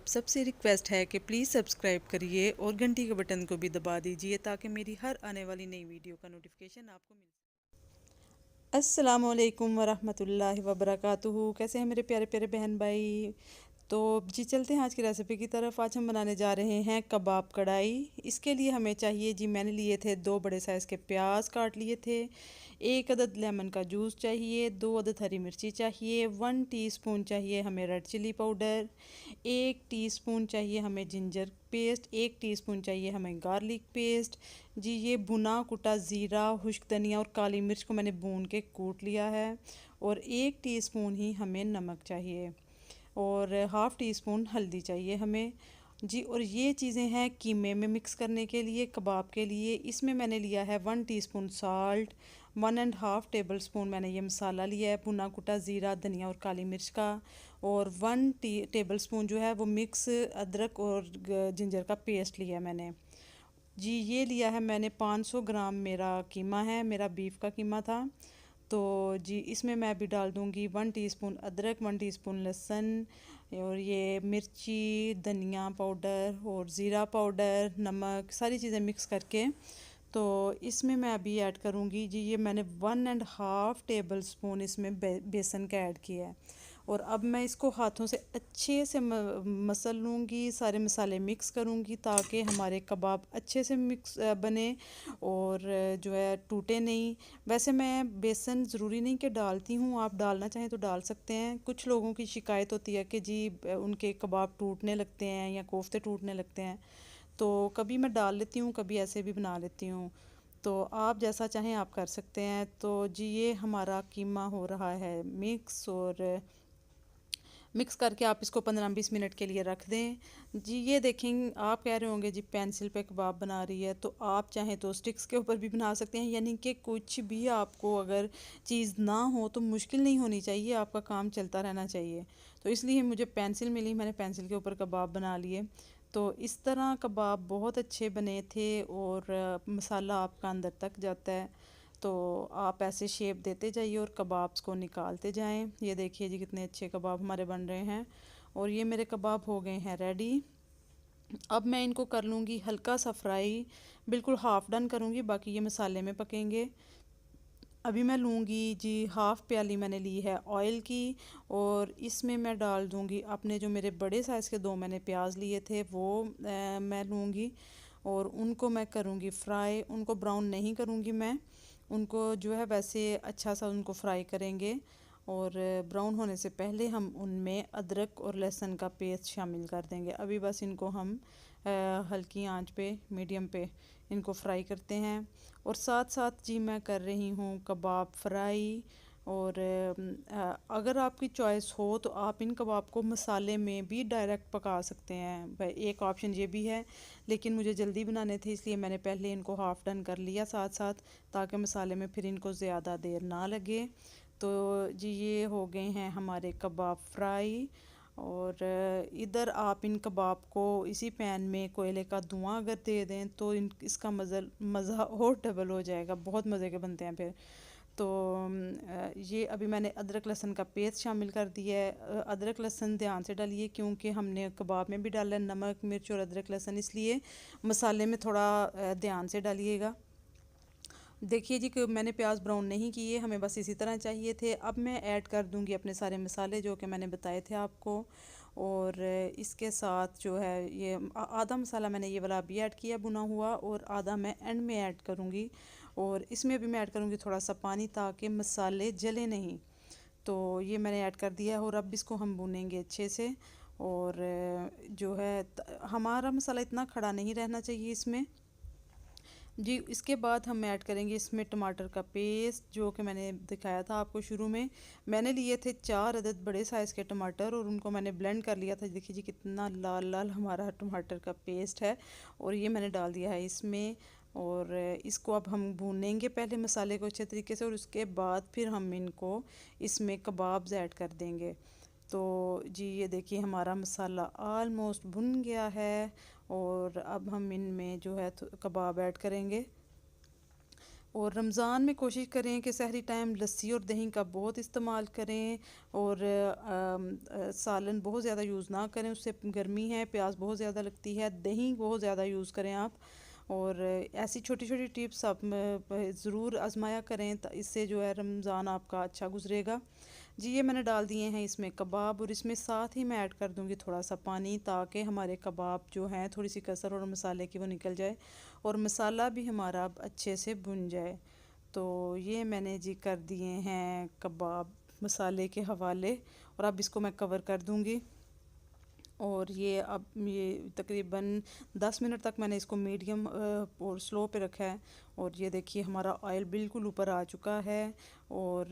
सबसे रिक्वेस्ट है कि प्लीज़ सब्सक्राइब करिए और घंटी के बटन को भी दबा दीजिए ताकि मेरी हर आने वाली नई वीडियो का नोटिफिकेशन आपको मिल सके। अस्सलामुअलैकुम वरहमतुल्लाहि वबरकातुहू। कैसे हैं मेरे प्यारे प्यारे बहन भाई। तो जी चलते हैं आज की रेसिपी की तरफ। आज हम बनाने जा रहे हैं कबाब कढ़ाई। इसके लिए हमें चाहिए जी, मैंने लिए थे 2 बड़े साइज़ के प्याज काट लिए थे, 1 अदद लेमन का जूस चाहिए, 2 अदद हरी मिर्ची चाहिए, 1 टीस्पून चाहिए हमें रेड चिली पाउडर, 1 टीस्पून चाहिए हमें जिंजर पेस्ट, 1 टीस्पून चाहिए हमें गार्लिक पेस्ट। जी ये भुना कुटा ज़ीरा, खुश्क धनिया और काली मिर्च को मैंने भून के कूट लिया है। और 1 टीस्पून ही हमें नमक चाहिए और हाफ़ टी स्पून हल्दी चाहिए हमें जी। और ये चीज़ें हैं कीमे में मिक्स करने के लिए, कबाब के लिए। इसमें मैंने लिया है 1 टीस्पून साल्ट, 1.5 टेबल स्पून मैंने ये मसाला लिया है भुना कुटा ज़ीरा, धनिया और काली मिर्च का। और 1 टेबल स्पून जो है वो मिक्स अदरक और जिंजर का पेस्ट लिया है मैंने जी। ये लिया है मैंने 500 ग्राम, मेरा कीमा है, मेरा बीफ का कीमा था। तो जी इसमें मैं अभी डाल दूँगी 1 टीस्पून अदरक, 1 टीस्पून लहसुन और ये मिर्ची, धनिया पाउडर और ज़ीरा पाउडर, नमक, सारी चीज़ें मिक्स करके। तो इसमें मैं अभी ऐड करूँगी जी, ये मैंने 1.5 टेबल स्पून इसमें बेसन का ऐड किया है। और अब मैं इसको हाथों से अच्छे से मसल लूँगी, सारे मसाले मिक्स करूँगी ताकि हमारे कबाब अच्छे से मिक्स बने और जो है टूटे नहीं। वैसे मैं बेसन ज़रूरी नहीं कि डालती हूँ, आप डालना चाहें तो डाल सकते हैं। कुछ लोगों की शिकायत होती है कि जी उनके कबाब टूटने लगते हैं या कोफ्ते टूटने लगते हैं, तो कभी मैं डाल लेती हूँ, कभी ऐसे भी बना लेती हूँ। तो आप जैसा चाहें आप कर सकते हैं। तो जी ये हमारा कीमा हो रहा है मिक्स, और मिक्स करके आप इसको 15-20 मिनट के लिए रख दें जी। ये देखें, आप कह रहे होंगे जी पेंसिल पे कबाब बना रही है, तो आप चाहें तो स्टिक्स के ऊपर भी बना सकते हैं। यानी कि कुछ भी आपको अगर चीज़ ना हो तो मुश्किल नहीं होनी चाहिए, आपका काम चलता रहना चाहिए। तो इसलिए मुझे पेंसिल मिली, मैंने पेंसिल के ऊपर कबाब बना लिए। तो इस तरह कबाब बहुत अच्छे बने थे और मसाला आपका अंदर तक जाता है। तो आप ऐसे शेप देते जाइए और कबाब्स को निकालते जाएं। ये देखिए जी कितने अच्छे कबाब हमारे बन रहे हैं। और ये मेरे कबाब हो गए हैं रेडी। अब मैं इनको कर लूँगी हल्का सा फ्राई, बिल्कुल हाफ़ डन करूँगी, बाकी ये मसाले में पकेंगे। अभी मैं लूँगी जी, हाफ़ प्याली मैंने ली है ऑयल की, और इसमें मैं डाल दूँगी अपने जो मेरे बड़े साइज़ के 2 मैंने प्याज लिए थे वो मैं लूँगी। और उनको मैं करूँगी फ्राई, उनको ब्राउन नहीं करूँगी मैं, उनको जो है वैसे अच्छा सा उनको फ्राई करेंगे। और ब्राउन होने से पहले हम उनमें अदरक और लहसुन का पेस्ट शामिल कर देंगे। अभी बस इनको हम हल्की आंच पे, मीडियम पे इनको फ्राई करते हैं। और साथ साथ जी मैं कर रही हूँ कबाब फ्राई। और अगर आपकी चॉइस हो तो आप इन कबाब को मसाले में भी डायरेक्ट पका सकते हैं भाई, एक ऑप्शन ये भी है। लेकिन मुझे जल्दी बनाने थे इसलिए मैंने पहले इनको हाफ़ डन कर लिया साथ साथ, ताकि मसाले में फिर इनको ज़्यादा देर ना लगे। तो जी ये हो गए हैं हमारे कबाब फ्राई। और इधर आप इन कबाब को इसी पैन में कोयले का धुआं अगर दे दें तो इसका मज़ा और डबल हो जाएगा, बहुत मज़े के बनते हैं फिर। तो ये अभी मैंने अदरक लहसुन का पेस्ट शामिल कर दिया है। अदरक लहसुन ध्यान से डालिए क्योंकि हमने कबाब में भी डाला है नमक मिर्च और अदरक लहसुन, इसलिए मसाले में थोड़ा ध्यान से डालिएगा। देखिए जी कि मैंने प्याज ब्राउन नहीं किए, हमें बस इसी तरह चाहिए थे। अब मैं ऐड कर दूंगी अपने सारे मसाले जो कि मैंने बताए थे आपको। और इसके साथ जो है ये आधा मसाला मैंने ये वाला अभी ऐड किया भुना हुआ, और आधा मैं एंड में ऐड करूँगी। और इसमें भी मैं ऐड करूँगी थोड़ा सा पानी ताकि मसाले जले नहीं। तो ये मैंने ऐड कर दिया है और अब इसको हम भूनेंगे अच्छे से। और जो है हमारा मसाला इतना खड़ा नहीं रहना चाहिए इसमें जी। इसके बाद हम ऐड करेंगे इसमें टमाटर का पेस्ट जो कि मैंने दिखाया था आपको शुरू में। मैंने लिए थे 4 अदद बड़े साइज़ के टमाटर और उनको मैंने ब्लेंड कर लिया था। देखिए जी कितना लाल लाल हमारा टमाटर का पेस्ट है। और ये मैंने डाल दिया है इसमें। और इसको अब हम भूनेंगे पहले मसाले को अच्छे तरीके से, और उसके बाद फिर हम इनको इसमें कबाब्स ऐड कर देंगे। तो जी ये देखिए हमारा मसाला आलमोस्ट भुन गया है। और अब हम इनमें जो है कबाब ऐड करेंगे। और रमज़ान में कोशिश करें कि सहरी टाइम लस्सी और दही का बहुत इस्तेमाल करें, और सालन बहुत ज़्यादा यूज़ ना करें, उससे गर्मी है, प्यास बहुत ज़्यादा लगती है। दही बहुत ज़्यादा यूज़ करें आप। और ऐसी छोटी छोटी टिप्स आप ज़रूर आजमाया करें, इससे जो है रमज़ान आपका अच्छा गुजरेगा। जी ये मैंने डाल दिए हैं इसमें कबाब, और इसमें साथ ही मैं ऐड कर दूंगी थोड़ा सा पानी, ताकि हमारे कबाब जो हैं थोड़ी सी कसर और मसाले की वो निकल जाए, और मसाला भी हमारा अब अच्छे से भुन जाए। तो ये मैंने जी कर दिए हैं कबाब मसाले के हवाले, और अब इसको मैं कवर कर दूंगी। और ये अब ये तकरीबन 10 मिनट तक मैंने इसको मीडियम और स्लो पे रखा है। और ये देखिए हमारा ऑयल बिल्कुल ऊपर आ चुका है, और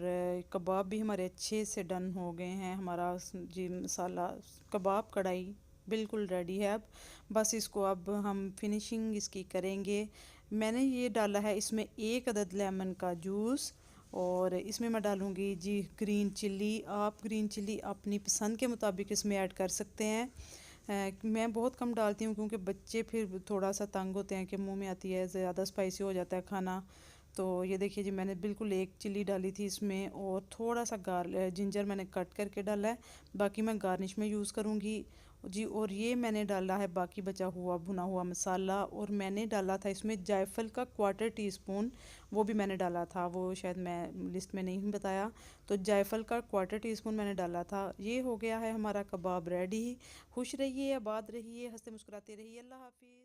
कबाब भी हमारे अच्छे से डन हो गए हैं। हमारा जी मसाला कबाब कढ़ाई बिल्कुल रेडी है। अब बस इसको अब हम फिनिशिंग इसकी करेंगे। मैंने ये डाला है इसमें 1 अदद लेमन का जूस, और इसमें मैं डालूँगी जी ग्रीन चिल्ली। आप ग्रीन चिल्ली अपनी पसंद के मुताबिक इसमें ऐड कर सकते हैं। मैं बहुत कम डालती हूँ, क्योंकि बच्चे फिर थोड़ा सा तंग होते हैं कि मुंह में आती है, ज़्यादा स्पाइसी हो जाता है खाना। तो ये देखिए जी मैंने बिल्कुल 1 चिल्ली डाली थी इसमें, और थोड़ा सा जिंजर मैंने कट करके डाला है, बाकी मैं गार्निश में यूज़ करूँगी जी। और ये मैंने डाला है बाकी बचा हुआ भुना हुआ मसाला, और मैंने डाला था इसमें जायफल का 1/4 टीस्पून, वो भी मैंने डाला था, वो शायद मैं लिस्ट में नहीं बताया। तो जायफल का 1/4 टीस्पून मैंने डाला था। ये हो गया है हमारा कबाब रेडी। खुश रहिए, आबाद रहिए, हंसते मुस्कुराते रहिए। अल्लाह हाफिज़।